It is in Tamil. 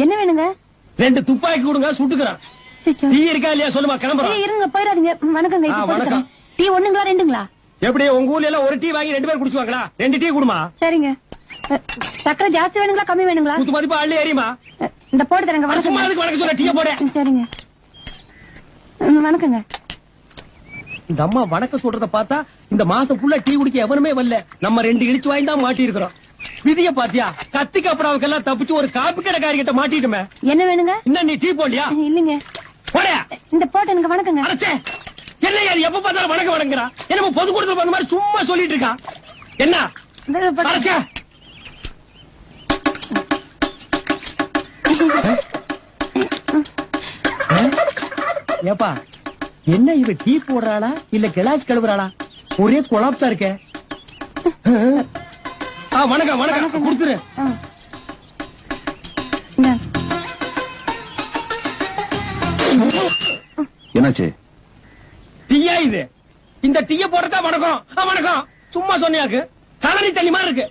என்ன வேணுங்க? 2 துப்பாக்கி கொடுங்க, சுட்டுக்கிறேன். சுச்சோ. டீ இருக்கா இல்லையா சொல்லுமா, கிளம்புறோம். இருங்க, போயிடாதீங்க. வணக்கங்க. இப்ப வணக்கம். டீ ஒண்ணுங்களா ரெண்டுங்களா? எப்படி உங்க ஊர்ல எல்லாம் ஒரு டீ வாங்கி 2 பேர் குடிச்சுவாங்களா? 2 டீ குடுமா. சரிங்க. சக்கரை ஜாஸ்தி வேணுங்களா கம்மி வேணுங்களா? குத்து மதிப்பா அள்ளி எறியுமா. இந்த போட்டு தரங்க. சும்மா வணக்கம். அதுக்கு வணக்கம் சொல்ல டீ போட. சரிங்க. வணக்கங்க. இந்த அம்மா வணக்கம் சொல்றத பார்த்தா இந்த மாசம் ஃபுல்லா டீ குடிக்க எவனுமே வரல. நம்ம 2 இடிச்சு வாங்கி தான் மாட்டி இருக்கிறோம். விதிய பாத்தியா, கத்திக்கு அப்புறம் தப்பிச்சு ஒரு காப்பி கடைக்காரி கிட்ட மாட்டிட்டுமே. என்ன வேணுங்க? இன்னும் நீ டீ போடலையா? இல்லைங்க. போடா. இந்த போட்டு எனக்கு வணக்கங்க. அடச்சே, என்ன யாரு எப்ப பார்த்தாலும் வணக்கம் வணங்குறா? என்ன பொதுக்கூட்டத்துல வந்த மாதிரி சும்மா சொல்லிட்டு இருக்கா? என்ன அடச்சே? ஏப்பா, என்ன இவ டீ போடுறாளா இல்ல கிளாஸ் கழுவுறாளா? ஒரே கொலாப்ஸா இருக்க. வணக்கம் வணக்கம் கொடுத்துரு. என்னாச்சு? டீயா இது? இந்த டீய போடுறதா வணக்கம்? வணக்கம் சும்மா சொன்னியாக்கு. கலனி தண்ணி மாதிரி இருக்கு.